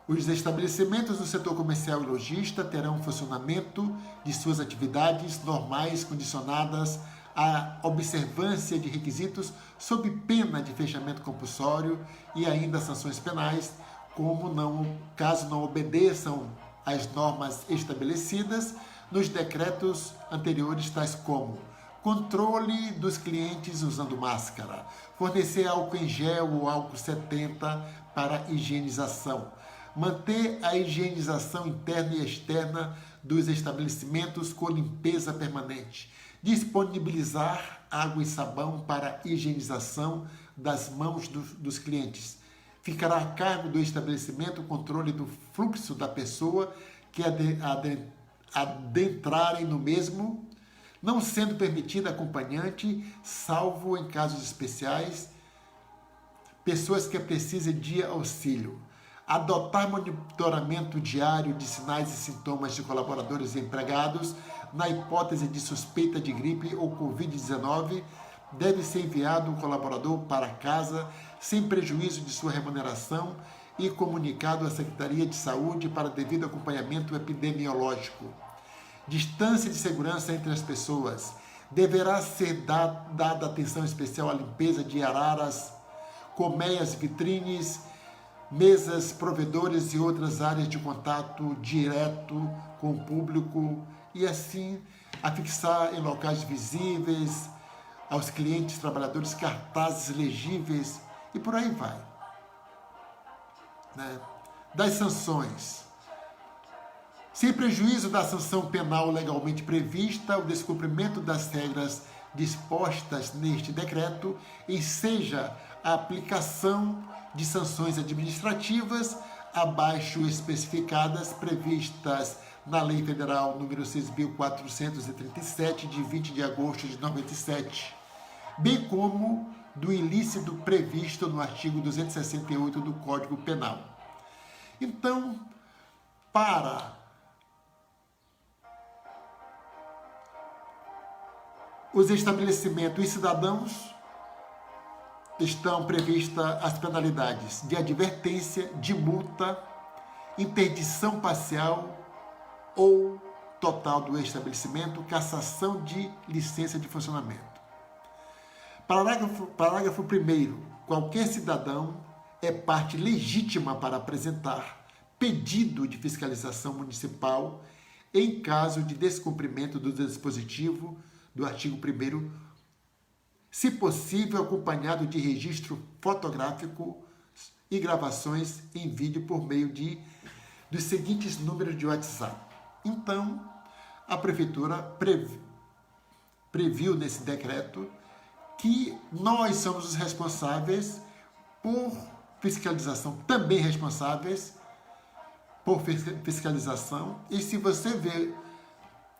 Os estabelecimentos do setor comercial e lojista terão funcionamento de suas atividades normais condicionadas a observância de requisitos sob pena de fechamento compulsório e ainda sanções penais, caso não obedeçam às normas estabelecidas nos decretos anteriores, tais como controle dos clientes usando máscara, fornecer álcool em gel ou álcool 70 para higienização, manter a higienização interna e externa dos estabelecimentos com limpeza permanente, disponibilizar água e sabão para higienização das mãos dos clientes. Ficará a cargo do estabelecimento o controle do fluxo da pessoa que adentrarem no mesmo, não sendo permitido acompanhante, salvo em casos especiais, pessoas que precisem de auxílio. Adotar monitoramento diário de sinais e sintomas de colaboradores e empregados. Na hipótese de suspeita de gripe ou Covid-19, deve ser enviado o colaborador para casa sem prejuízo de sua remuneração e comunicado à Secretaria de Saúde para devido acompanhamento epidemiológico. Distância de segurança entre as pessoas. Deverá ser dada atenção especial à limpeza de araras, colmeias, vitrines, mesas, provedores e outras áreas de contato direto com o público e assim afixar em locais visíveis aos clientes, trabalhadores, cartazes legíveis e por aí vai. Né? Das sanções. Sem prejuízo da sanção penal legalmente prevista, o descumprimento das regras dispostas neste decreto enseja a aplicação de sanções administrativas abaixo especificadas previstas na Lei Federal número 6.437, de 20 de agosto de 97, bem como do ilícito previsto no artigo 268 do Código Penal. Então, para os estabelecimentos e cidadãos, estão previstas as penalidades de advertência, de multa, interdição parcial ou total do estabelecimento, cassação de licença de funcionamento. Parágrafo 1º. Qualquer cidadão é parte legítima para apresentar pedido de fiscalização municipal em caso de descumprimento do dispositivo do artigo 1º, se possível acompanhado de registro fotográfico e gravações em vídeo por meio dos seguintes números de WhatsApp. Então, a Prefeitura previu nesse decreto que nós somos os responsáveis por fiscalização, também responsáveis por fiscalização, e se você vê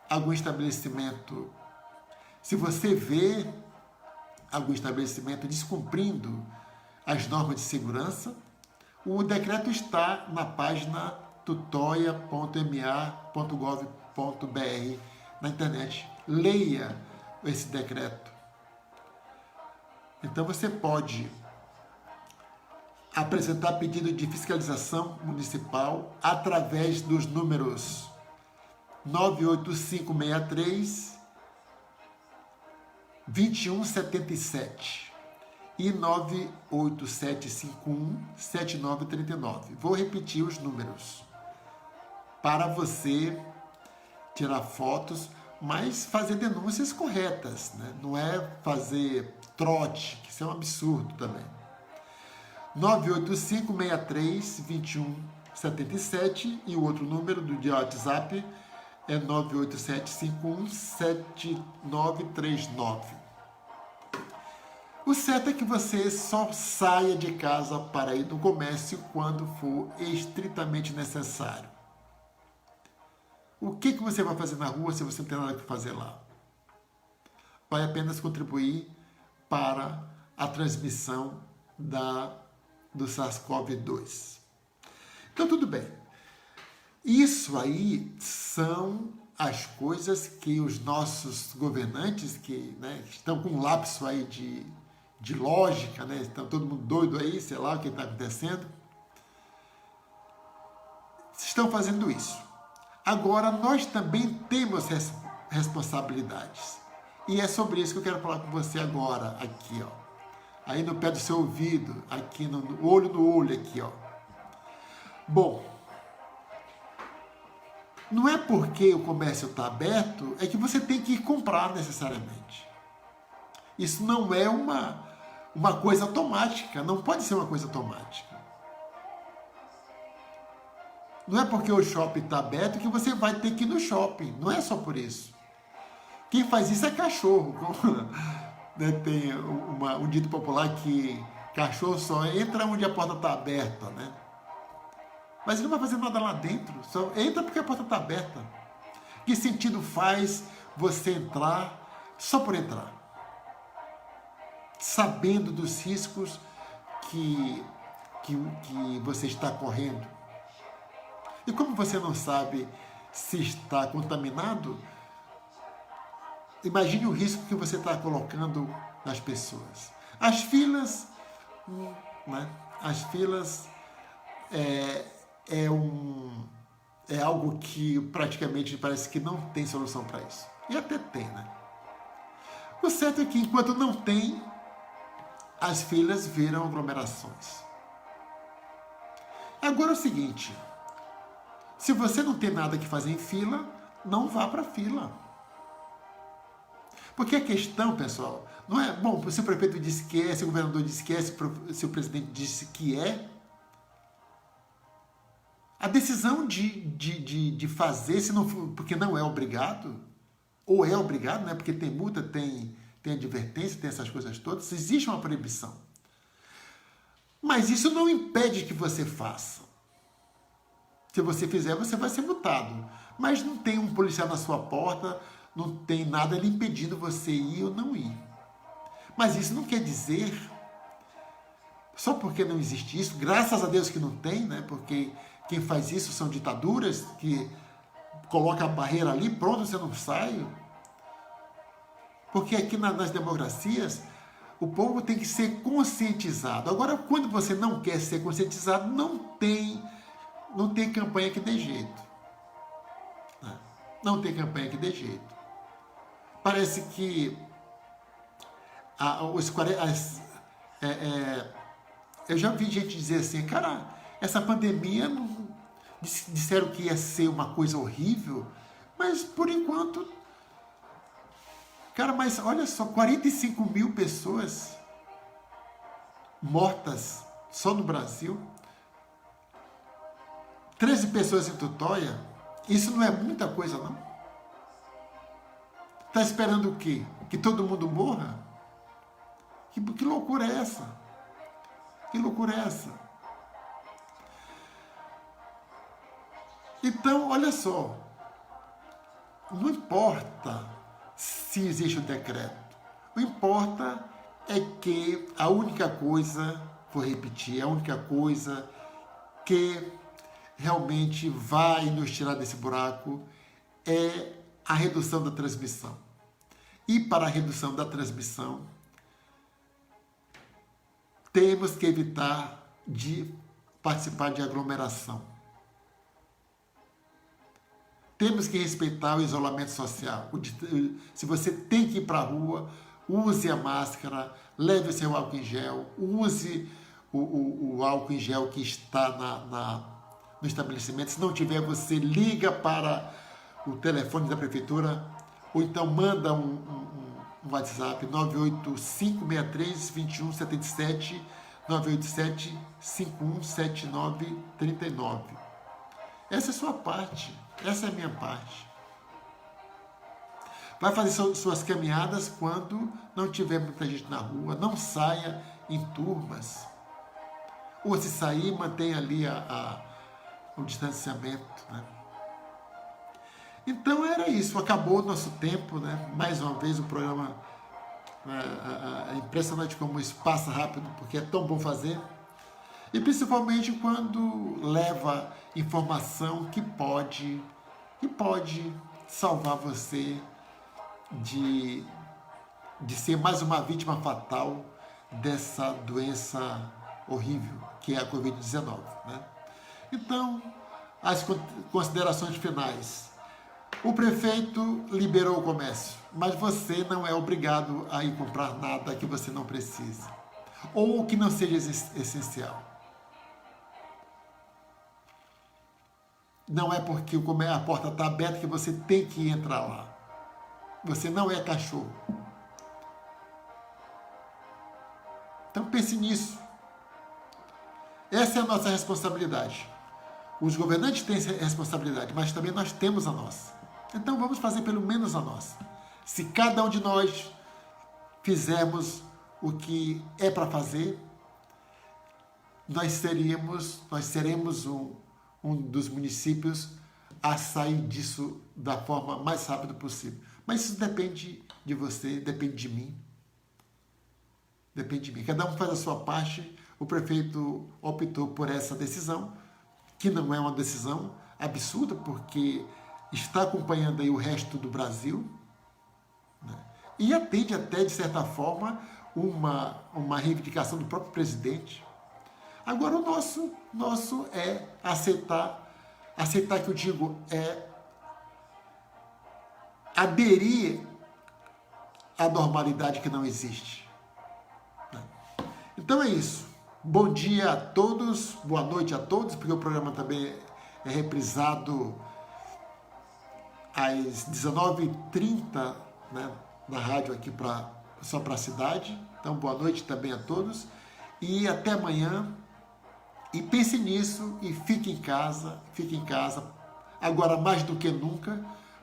algum estabelecimento, descumprindo as normas de segurança, o decreto está na página tutoia.ma.gov.br na internet. Leia esse decreto. Então você pode apresentar pedido de fiscalização municipal através dos números 98563 2177 e 98751 7939. Vou repetir os números para você tirar fotos, mas fazer denúncias corretas, né? Não é fazer trote, que isso é um absurdo também. 985632177 e o outro número do WhatsApp é 987517939. O certo é que você só saia de casa para ir no comércio quando for estritamente necessário. O que você vai fazer na rua se você não tem nada para fazer lá? Vai apenas contribuir para a transmissão do SARS-CoV-2. Então, tudo bem. Isso aí são as coisas que os nossos governantes, que estão com um lapso aí de lógica, estão todo mundo doido aí, sei lá o que está acontecendo, estão fazendo isso. Agora, nós também temos responsabilidades. E é sobre isso que eu quero falar com você agora, aqui, ó. Aí no pé do seu ouvido, aqui no olho, aqui, ó. Bom, não é porque o comércio está aberto, é que você tem que ir comprar necessariamente. Isso não é uma coisa automática, não pode ser uma coisa automática. Não é porque o shopping está aberto que você vai ter que ir no shopping, não é só por isso. Quem faz isso é cachorro. Tem um dito popular que cachorro só entra onde a porta está aberta, né? Mas ele não vai fazer nada lá dentro, só entra porque a porta está aberta. Que sentido faz você entrar só por entrar? Sabendo dos riscos que você está correndo. E como você não sabe se está contaminado, imagine o risco que você está colocando nas pessoas. As filas, né? As filas é algo que praticamente parece que não tem solução para isso. E até tem, né? O certo é que enquanto não tem, as filas viram aglomerações. Agora é o seguinte, se você não tem nada que fazer em fila, não vá para a fila. Porque a questão, pessoal, não é, bom, se o prefeito disse que é, se o governador disse que é, se o presidente disse que é, a decisão de fazer, se não for, porque não é obrigado, ou é obrigado, né? Porque tem multa, tem advertência, tem essas coisas todas, existe uma proibição. Mas isso não impede que você faça. Se você fizer, você vai ser multado. Mas não tem um policial na sua porta, não tem nada lhe impedindo você ir ou não ir. Mas isso não quer dizer, só porque não existe isso, graças a Deus que não tem, né? Porque quem faz isso são ditaduras que colocam a barreira ali, pronto, você não sai. Porque aqui nas democracias, o povo tem que ser conscientizado. Agora, quando você não quer ser conscientizado, não tem campanha que dê jeito. Não tem campanha que dê jeito. Parece que eu já vi gente dizer assim, cara, essa pandemia, disseram que ia ser uma coisa horrível, mas por enquanto, cara, mas olha só, 45 mil pessoas mortas só no Brasil, 13 pessoas em Tutóia, isso não é muita coisa, não? Está esperando o quê? Que todo mundo morra? Que loucura é essa? Que loucura é essa? Então, olha só, não importa se existe um decreto, o que importa é que a única coisa, vou repetir, a única coisa que realmente vai nos tirar desse buraco é a redução da transmissão. E para a redução da transmissão, temos que evitar de participar de aglomeração. Temos que respeitar o isolamento social. Se você tem que ir para a rua, use a máscara, leve o seu álcool em gel, use o álcool em gel que está no estabelecimento. Se não tiver, você liga para o telefone da prefeitura ou então manda um WhatsApp 98563-2177, 987-517939. Essa é a sua parte, essa é a minha parte. Vai fazer suas caminhadas quando não tiver muita gente na rua, não saia em turmas. Ou se sair, mantenha ali o distanciamento, né? Então era isso, acabou o nosso tempo, né? Mais uma vez o programa, é impressionante como isso passa rápido, porque é tão bom fazer. E principalmente quando leva informação que pode salvar você de ser mais uma vítima fatal dessa doença horrível que é a Covid-19, né? Então, as considerações finais. O prefeito liberou o comércio, mas você não é obrigado a ir comprar nada que você não precise, ou que não seja essencial. Não é porque a porta está aberta que você tem que entrar lá. Você não é cachorro. Então pense nisso. Essa é a nossa responsabilidade. Os governantes têm responsabilidade, mas também nós temos a nossa. Então vamos fazer pelo menos a nossa. Se cada um de nós fizermos o que é para fazer, nós seremos um dos municípios a sair disso da forma mais rápida possível. Mas isso depende de você, depende de mim. Depende de mim. Cada um faz a sua parte. O prefeito optou por essa decisão, que não é uma decisão absurda, porque está acompanhando aí o resto do Brasil, né? E atende até, de certa forma, uma reivindicação do próprio presidente. Agora, o nosso é aceitar que eu digo é aderir à normalidade que não existe. Então é isso. Bom dia a todos, boa noite a todos, porque o programa também é reprisado às 19h30, né, na rádio aqui só para a cidade. Então, boa noite também a todos e até amanhã. E pense nisso e fique em casa, agora mais do que nunca,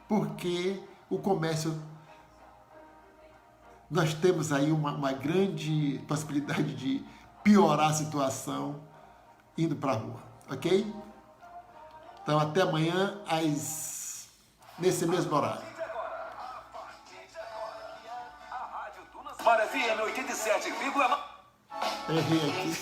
porque o comércio, nós temos aí uma grande possibilidade de piorar a situação indo para a rua, ok? Então até amanhã, nesse mesmo horário. Para FM 87,9. Errei aqui.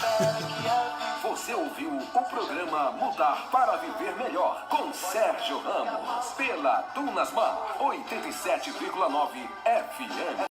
Você ouviu o programa Mudar para Viver Melhor com Sérgio Ramos pela Dunasmar 87,9 FM.